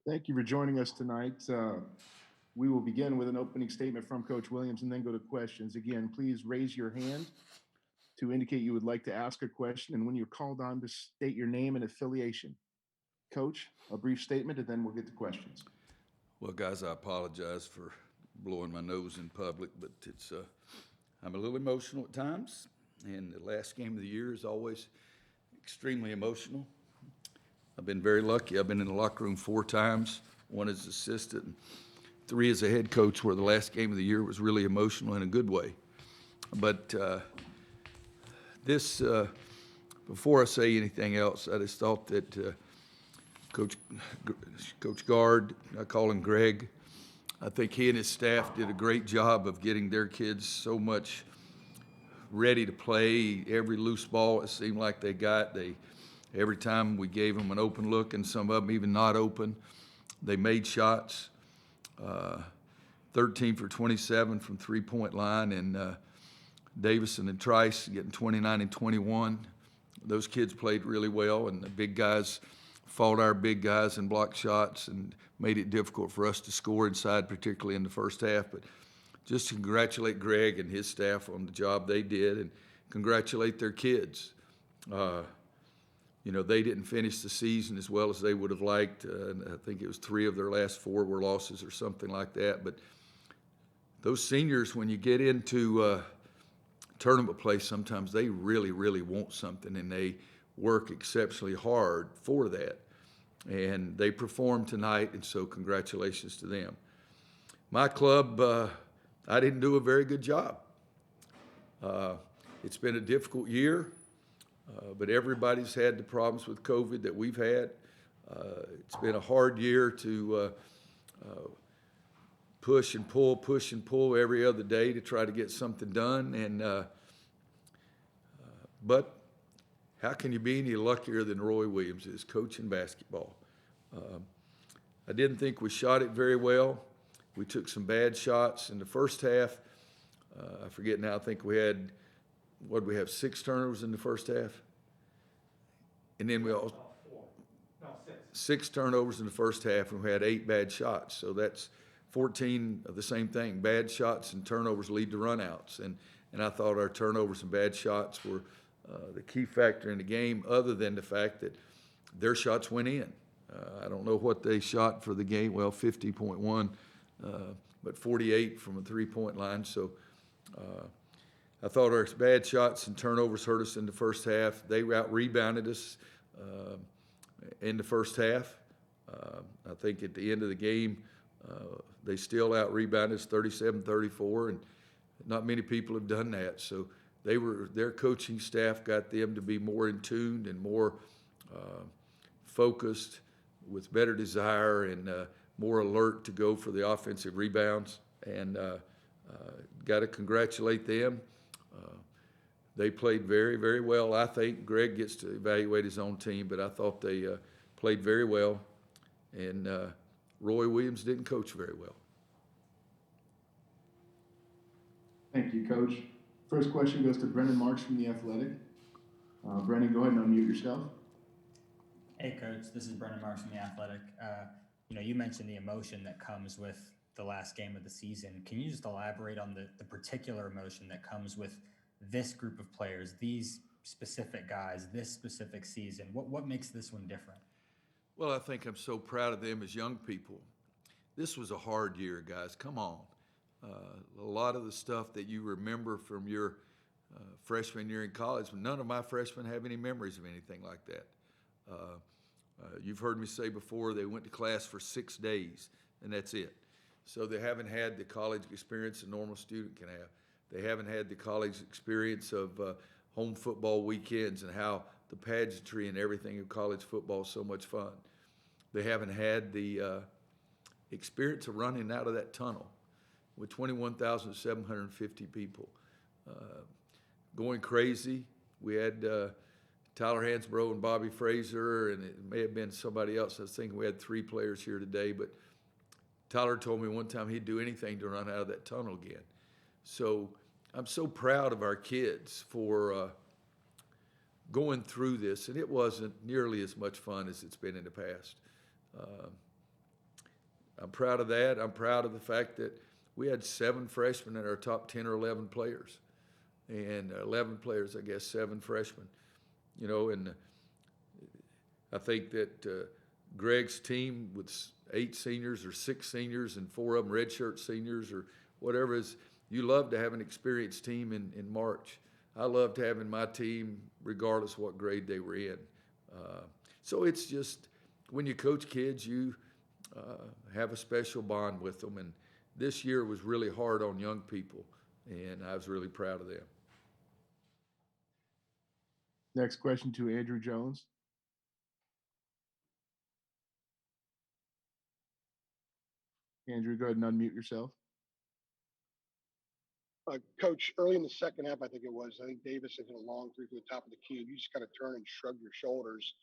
Thank you for joining us tonight. We will begin with an opening statement from Coach Williams and then go to questions. Again, please raise your hand to indicate you would like to ask a question. And when you're called on, to state your name and affiliation. Coach, a brief statement, and then we'll get to questions. Well, guys, I apologize for blowing my nose in public, but I'm a little emotional at times, and the last game of the year is always extremely emotional. I've been very lucky. I've been in the locker room 4 times, 1 as assistant, and 3 as a head coach, where the last game of the year was really emotional in a good way. But before I say anything else, I just thought that Coach Guard, I call him Greg, I think he and his staff did a great job of getting their kids so much ready to play. Every loose ball it seemed like they got. Every time we gave them an open look, and some of them even not open, they made shots. 13 for 27 from three-point line, and Davison and Trice getting 29 and 21. Those kids played really well, and the big guys fought our big guys and blocked shots and made it difficult for us to score inside, particularly in the first half. But just to congratulate Greg and his staff on the job they did, and congratulate their kids. They didn't finish the season as well as they would have liked. I think it was 3 of their last 4 were losses or something like that. But those seniors, when you get into tournament play, sometimes they really, really want something, and they work exceptionally hard for that. And they performed tonight, and so congratulations to them. My club, I didn't do a very good job. It's been a difficult year. But everybody's had the problems with COVID that we've had. It's been a hard year to push and pull every other day to try to get something done. But how can you be any luckier than Roy Williams is coaching basketball? I didn't think we shot it very well. We took some bad shots in the first half. I forget now, I think we had, what did we have, 6 turnovers in the first half? And then we all 6 turnovers in the first half, and we had 8 bad shots. So that's 14 of the same thing. Bad shots and turnovers lead to runouts. And I thought our turnovers and bad shots were the key factor in the game, other than the fact that their shots went in. I don't know what they shot for the game. Well, 50.1, but 48 from a three-point line. So I thought our bad shots and turnovers hurt us in the first half. They out-rebounded us in the first half. I think at the end of the game, they still out-rebounded us 37-34, and not many people have done that. So their coaching staff got them to be more in tune and more focused, with better desire and more alert to go for the offensive rebounds. And got to congratulate them. They played very, very well. I think Greg gets to evaluate his own team, but I thought they played very well. And Roy Williams didn't coach very well. Thank you, Coach. First question goes to Brendan Marks from The Athletic. Brendan, go ahead and unmute yourself. Hey, Coach. This is Brendan Marks from The Athletic. You mentioned the emotion that comes with the last game of the season. Can you just elaborate on the particular emotion that comes with this group of players, these specific guys, this specific season? What makes this one different? Well, I think I'm so proud of them as young people. This was a hard year, guys. Come on. A lot of the stuff that you remember from your freshman year in college, none of my freshmen have any memories of anything like that. You've heard me say before, they went to class for 6 days, and that's it. So they haven't had the college experience a normal student can have. They haven't had the college experience of home football weekends and how the pageantry and everything of college football is so much fun. They haven't had the experience of running out of that tunnel with 21,750 people. Going crazy. We had Tyler Hansbrough and Bobby Fraser, and it may have been somebody else. I was thinking we had 3 players here today, but Tyler told me one time he'd do anything to run out of that tunnel again. So I'm so proud of our kids for going through this, and it wasn't nearly as much fun as it's been in the past. I'm proud of that. I'm proud of the fact that we had 7 freshmen in our top 10 or 11 players, and 11 players, I guess, 7 freshmen. You know, and I think that Greg's team with 8 seniors or 6 seniors and 4 of them redshirt seniors or whatever is, you love to have an experienced team in March. I loved having my team regardless of what grade they were in. So it's just, when you coach kids, you have a special bond with them. And this year was really hard on young people, and I was really proud of them. Next question to Andrew Jones. Andrew, go ahead and unmute yourself. Coach, early in the second half, I think Davis hit a long three from the top of the key. You just kind of turn and shrug your shoulders.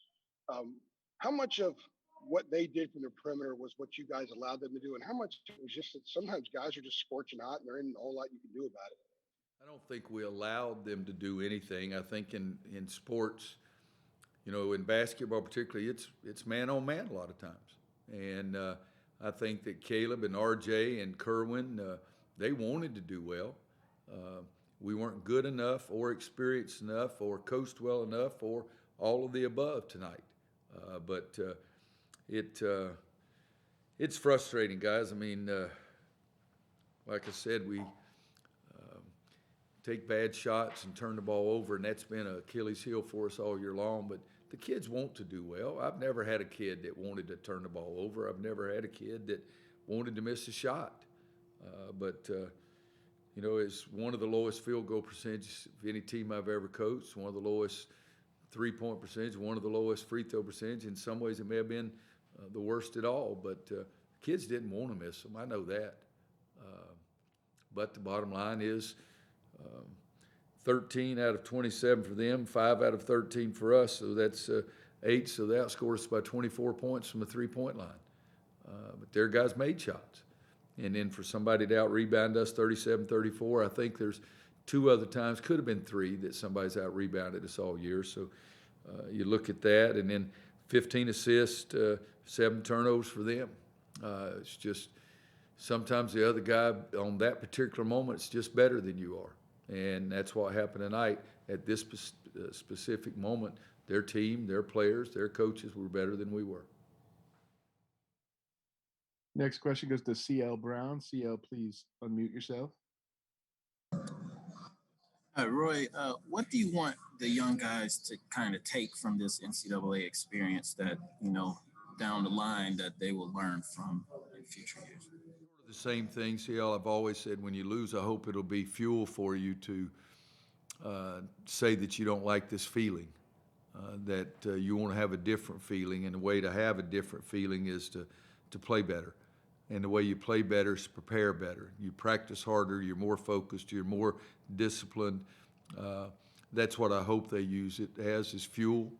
How much of what they did from the perimeter was what you guys allowed them to do, and how much was just that sometimes guys are just scorching hot and there ain't a whole lot you can do about it? I don't think we allowed them to do anything. I think in sports, you know, in basketball particularly, it's man on man a lot of times. And I think that Caleb and RJ and Kerwin, they wanted to do well. We weren't good enough or experienced enough or coached well enough or all of the above tonight. But it's frustrating, guys. I mean, like I said, we take bad shots and turn the ball over, and that's been an Achilles heel for us all year long. But the kids want to do well. I've never had a kid that wanted to turn the ball over. I've never had a kid that wanted to miss a shot. But you know, it's one of the lowest field goal percentages of any team I've ever coached, one of the lowest three-point percentage, one of the lowest free throw percentage. In some ways, it may have been the worst at all, but kids didn't want to miss them. I know that. But the bottom line is 13 out of 27 for them, 5 out of 13 for us, so that's 8, so they outscored us by 24 points from the three-point line. But their guys made shots. And then for somebody to out-rebound us 37-34, I think there's 2 other times, could have been 3, that somebody's out-rebounded us all year. So you look at that, and then 15 assists, 7 turnovers for them. It's just sometimes the other guy on that particular moment is just better than you are. And that's what happened tonight. At this specific moment, their team, their players, their coaches were better than we were. Next question goes to CL Brown. CL, please unmute yourself. Roy, what do you want the young guys to kind of take from this NCAA experience that, you know, down the line that they will learn from in future years? The same thing, CL, I've always said, when you lose, I hope it'll be fuel for you to say that you don't like this feeling, that you want to have a different feeling, and the way to have a different feeling is to play better. And the way you play better is to prepare better. You practice harder, you're more focused, you're more disciplined. That's what I hope they use it as, is fuel.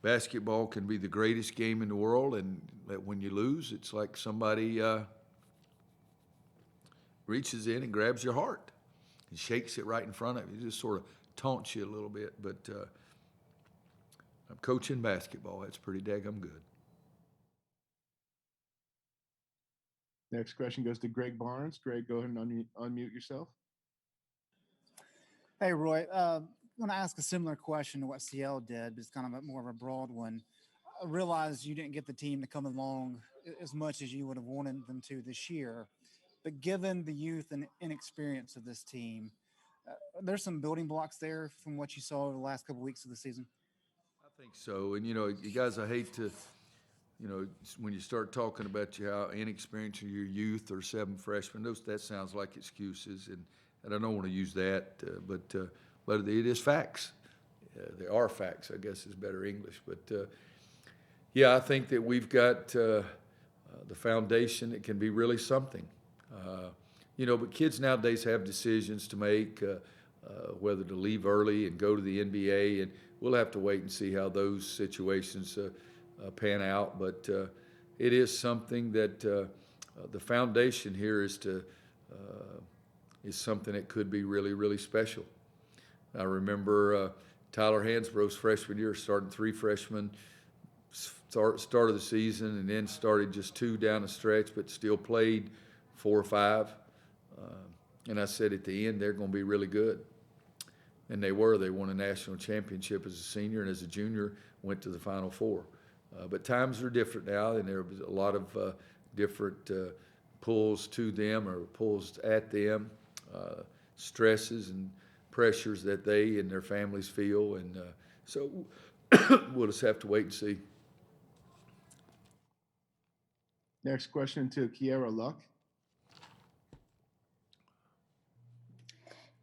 Basketball can be the greatest game in the world, and when you lose, it's like somebody reaches in and grabs your heart and shakes it right in front of you. It just sort of taunts you a little bit, but I'm coaching basketball. That's pretty daggum good. Next question goes to Greg Barnes. Greg, go ahead and unmute yourself. Hey, Roy. I want to ask a similar question to what CL did, but it's kind of more of a broad one. I realize you didn't get the team to come along as much as you would have wanted them to this year, but given the youth and inexperience of this team, there's some building blocks there from what you saw over the last couple of weeks of the season. I think so. And, you know, you guys, I hate to, you know, when you start talking about how inexperienced your youth or 7 freshmen, that sounds like excuses, and I don't want to use that, but it is facts. They are facts, I guess is better English. But, yeah, I think that we've got the foundation that can be really something. You know, but kids nowadays have decisions to make, whether to leave early and go to the NBA, and we'll have to wait and see how those situations pan out. But it is something that the foundation here is something that could be really, really special. I remember Tyler Hansborough's freshman year, starting 3 freshmen, start of the season, and then started just 2 down the stretch, but still played 4 or 5. And I said at the end, they're going to be really good. And they were. They won a national championship as a senior, and as a junior, went to the Final Four. But times are different now, and there was a lot of different pulls to them or pulls at them, stresses and pressures that they and their families feel. And so we'll just have to wait and see. Next question to Kiera Luck.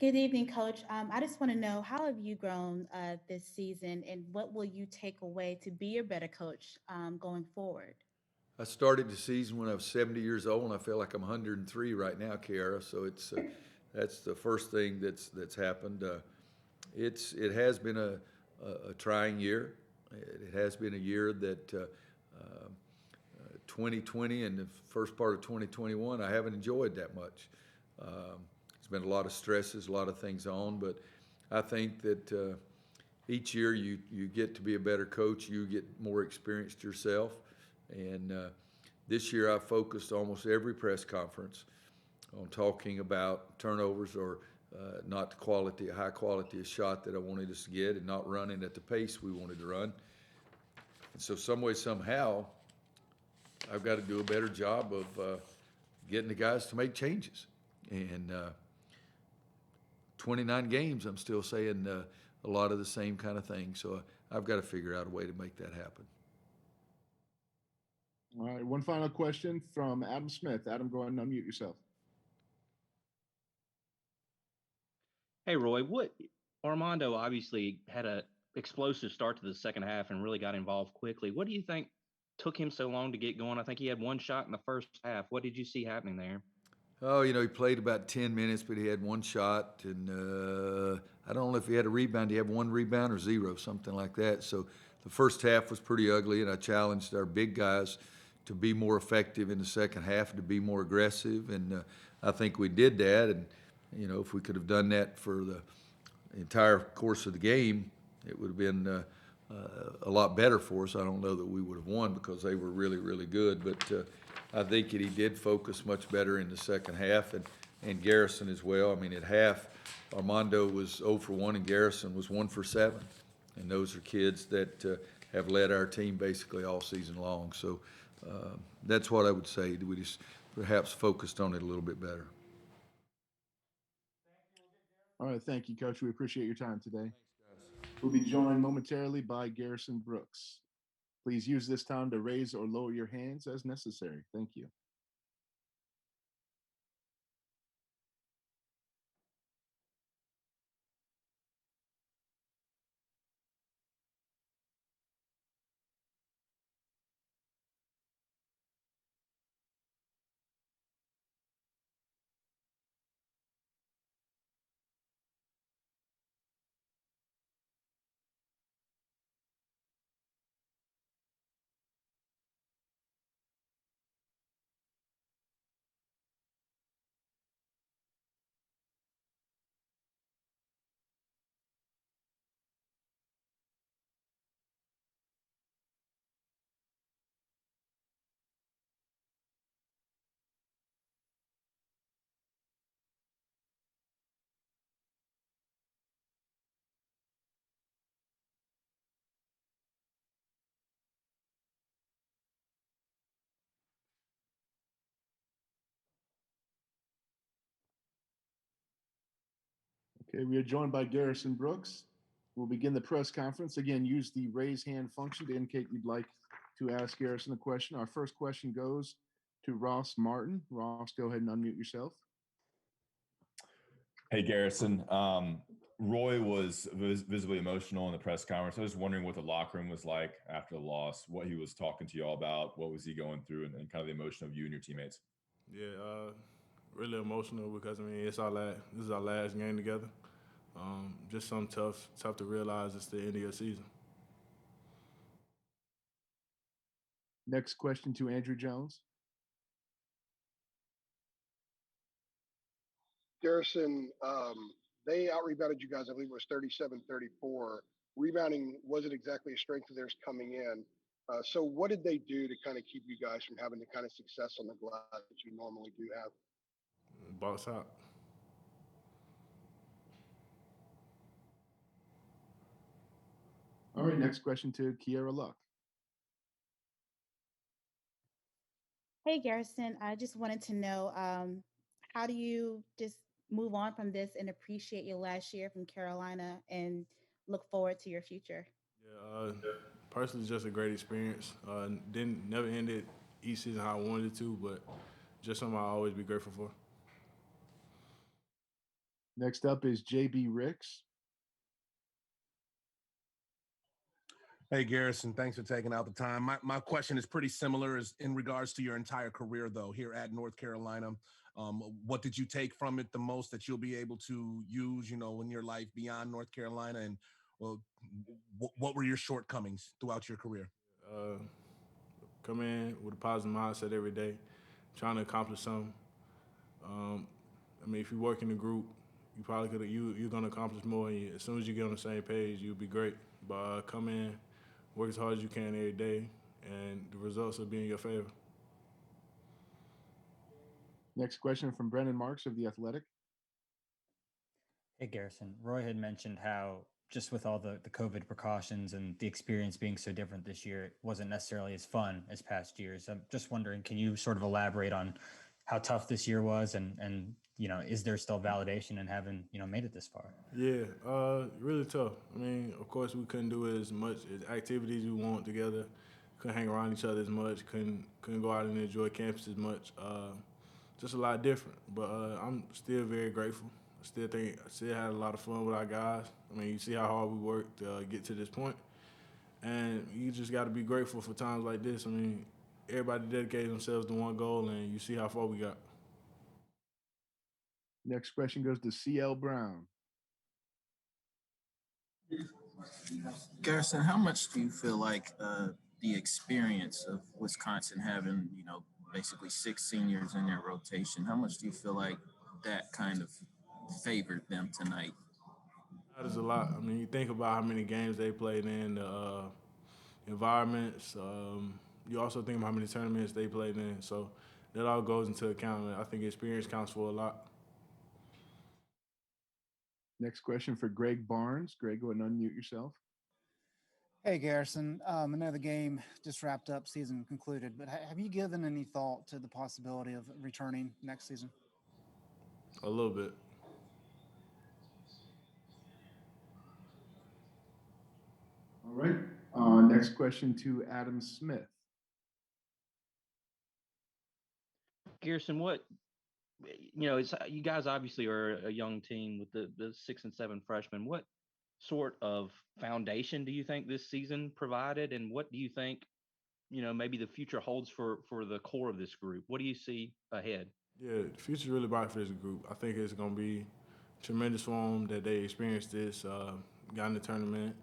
Good evening, Coach. I just want to know, how have you grown this season, and what will you take away to be a better coach going forward? I started the season when I was 70 years old, and I feel like I'm 103 right now, Kiara. So it's that's the first thing that's happened. It has been a trying year. It has been a year that 2020 and the first part of 2021 I haven't enjoyed that much. It's been a lot of stresses, a lot of things on, but I think that each year you get to be a better coach, you get more experienced yourself. And this year I focused almost every press conference on talking about turnovers or not the high quality of shot that I wanted us to get, and not running at the pace we wanted to run. And so some way, somehow, I've got to do a better job of getting the guys to make changes. And 29 games, I'm still saying a lot of the same kind of things. So I've got to figure out a way to make that happen. All right, one final question from Adam Smith. Adam, go ahead and unmute yourself. Hey, Roy, Armando obviously had a explosive start to the second half and really got involved quickly. What do you think took him so long to get going? I think he had 1 shot in the first half. What did you see happening there? Oh, he played about 10 minutes, but he had 1 shot, and I don't know if he had a rebound. He had 1 rebound or 0, something like that. So the first half was pretty ugly, and I challenged our big guys to be more effective in the second half, to be more aggressive, and I think we did that. And if we could have done that for the entire course of the game, it would have been a lot better for us. I don't know that we would have won because they were really, really good, but I think that he did focus much better in the second half, and Garrison as well. I mean, at half, Armando was 0 for 1 and Garrison was 1 for 7. And those are kids that have led our team basically all season long. So that's what I would say. We just perhaps focused on it a little bit better. All right, thank you, Coach. We appreciate your time today. We'll be joined momentarily by Garrison Brooks. Please use this time to raise or lower your hands as necessary. Thank you. Okay, we are joined by Garrison Brooks. We'll begin the press conference. Again, use the raise hand function to indicate you'd like to ask Garrison a question. Our first question goes to Ross Martin. Ross, go ahead and unmute yourself. Hey, Garrison. Roy was visibly emotional in the press conference. I was wondering what the locker room was like after the loss, what he was talking to you all about, what was he going through, and kind of the emotion of you and your teammates. Yeah, really emotional because, this is our last game together. Just something tough to realize it's the end of your season. Next question to Andrew Jones. Garrison, they out-rebounded you guys. I believe it was 37-34. Rebounding wasn't exactly a strength of theirs coming in. So what did they do to kind of keep you guys from having the kind of success on the glass that you normally do have? Box out. All right, next question to Kiera Luck. Hey, Garrison, I just wanted to know how do you just move on from this and appreciate your last year from Carolina and look forward to your future? Yeah, personally, just a great experience. Never ended each season how I wanted it to, but just something I'll always be grateful for. Next up is JB Ricks. Hey, Garrison, thanks for taking out the time. My question is pretty similar as in regards to your entire career, though, here at North Carolina. What did you take from it the most that you'll be able to use, in your life beyond North Carolina? And what were your shortcomings throughout your career? Come in with a positive mindset every day, trying to accomplish something. If you work in the group, you probably could. You're gonna accomplish more. And as soon as you get on the same page, you'll be great. But come in, work as hard as you can every day, and the results will be in your favor. Next question from Brendan Marks of The Athletic. Hey, Garrison. Roy had mentioned how just with all the COVID precautions and the experience being so different this year, it wasn't necessarily as fun as past years. I'm just wondering, can you sort of elaborate on how tough this year was and is there still validation in having, made it this far? Yeah, really tough. Of course, we couldn't do as much activities we want together. Couldn't hang around each other as much. Couldn't go out and enjoy campus as much. Just a lot different. But I'm still very grateful. I still had a lot of fun with our guys. You see how hard we worked to get to this point. And you just got to be grateful for times like this. Everybody dedicated themselves to one goal, and you see how far we got. Next question goes to CL Brown. Garrison, how much do you feel like the experience of Wisconsin having, basically 6 seniors in their rotation, how much do you feel like that kind of favored them tonight? That is a lot. You think about how many games they played in, the environments. You also think about how many tournaments they played in. So that all goes into account. I think experience counts for a lot. Next question for Greg Barnes. Greg, go ahead and unmute yourself. Hey, Garrison. I know the game just wrapped up, season concluded, but have you given any thought to the possibility of returning next season? A little bit. All right. Next question to Adam Smith. Garrison, you guys obviously are a young team with the 6 and 7 freshmen. What sort of foundation do you think this season provided, and what do you think, maybe the future holds for the core of this group? What do you see ahead? Yeah, the future's really bright for this group. I think it's going to be tremendous for them that they experienced this, got in the tournament,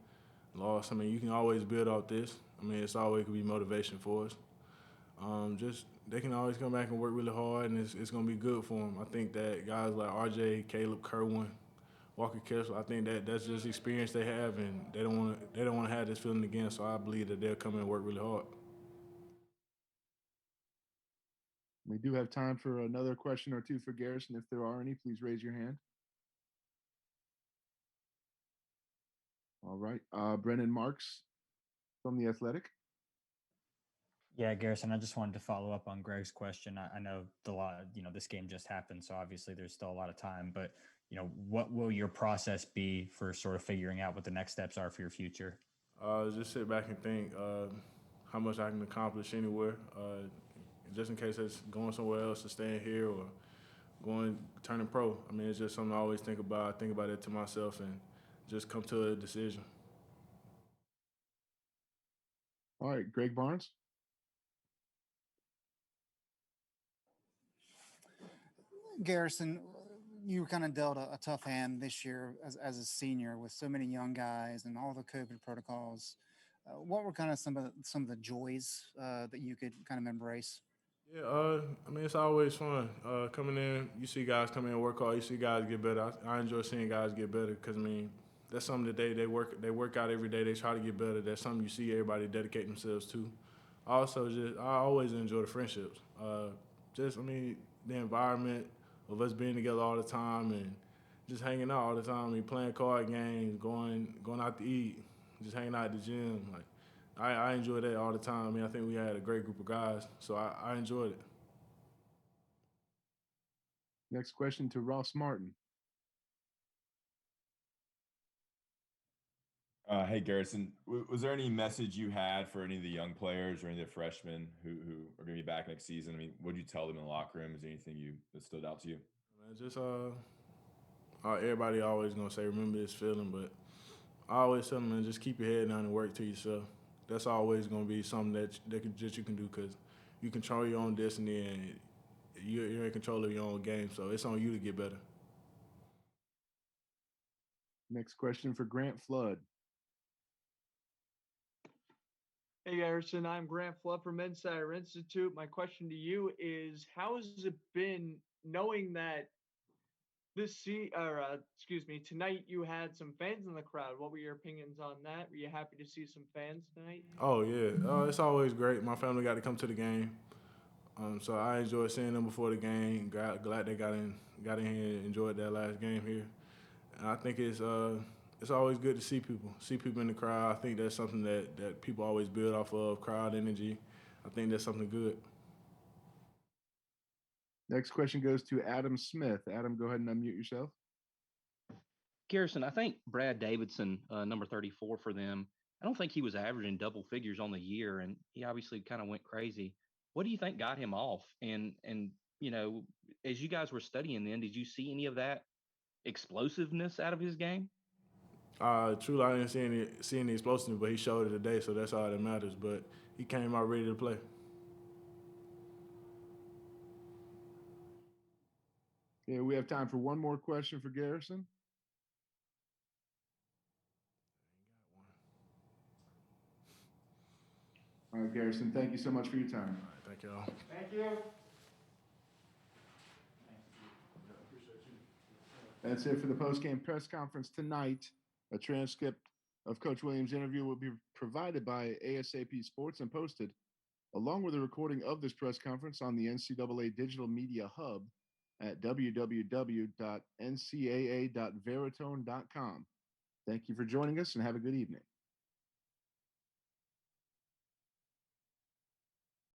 lost. You can always build off this. It's always could be motivation for us. They can always come back and work really hard, and it's going to be good for them. I think that guys like RJ, Caleb, Kerwin, Walker Kessler, I think that's just experience they have, and they don't want to have this feeling again. So I believe that they'll come in and work really hard. We do have time for another question or two for Garrison. If there are any, please raise your hand. All right. Brendan Marks from The Athletic. Yeah, Garrison, I just wanted to follow up on Greg's question. I know this game just happened, so obviously there's still a lot of time, but what will your process be for sort of figuring out what the next steps are for your future? Just sit back and think how much I can accomplish anywhere. Just in case it's going somewhere else or staying here or turning pro. It's just something I always think about. I think about it to myself and just come to a decision. All right, Greg Barnes. Garrison, you were kind of dealt a tough hand this year as a senior with so many young guys and all the COVID protocols. What were kind of some of the joys that you could kind of embrace? Yeah, it's always fun. Coming in, you see guys come in and work hard. You see guys get better. I enjoy seeing guys get better because, that's something that they work out every day. They try to get better. That's something you see everybody dedicate themselves to. Also, I always enjoy the friendships. The environment of us being together all the time and just hanging out all the time. I mean, playing card games, going out to eat, just hanging out at the gym. Like, I enjoy that all the time. I mean, I think we had a great group of guys, so I enjoyed it. Next question to Ross Martin. Hey, Garrison, was there any message you had for any of the young players or any of the freshmen who are going to be back next season? I mean, what did you tell them in the locker room? Is there anything that stood out to you? Man, just everybody always gonna say remember this feeling, but I always tell them, man, just keep your head down and work to yourself. That's always gonna be something that you can do because you control your own destiny and you're in control of your own game. So it's on you to get better. Next question for Grant Flood. Hey, Garrison, I'm Grant Flood from Insider Institute. My question to you is, how has it been knowing that tonight you had some fans in the crowd? What were your opinions on that? Were you happy to see some fans tonight? Oh yeah, it's always great. My family got to come to the game, so I enjoyed seeing them before the game. Glad they got in here and enjoyed that last game here. And I think it's always good to see people in the crowd. I think that's something that people always build off of, crowd energy. I think that's something good. Next question goes to Adam Smith. Adam, go ahead and unmute yourself. Garrison, I think Brad Davidson, number 34 for them, I don't think he was averaging double figures on the year, and he obviously kind of went crazy. What do you think got him off? And as you guys were studying then, did you see any of that explosiveness out of his game? Truly, I didn't see any explosiveness, but he showed it today, so that's all that matters. But he came out ready to play. Yeah, we have time for one more question for Garrison. All right, Garrison, thank you so much for your time. All right, thank y'all. Thank you. That's it for the post-game press conference tonight. A transcript of Coach Williams' interview will be provided by ASAP Sports and posted, along with a recording of this press conference on the NCAA Digital Media Hub at www.ncaa.veritone.com. Thank you for joining us and have a good evening.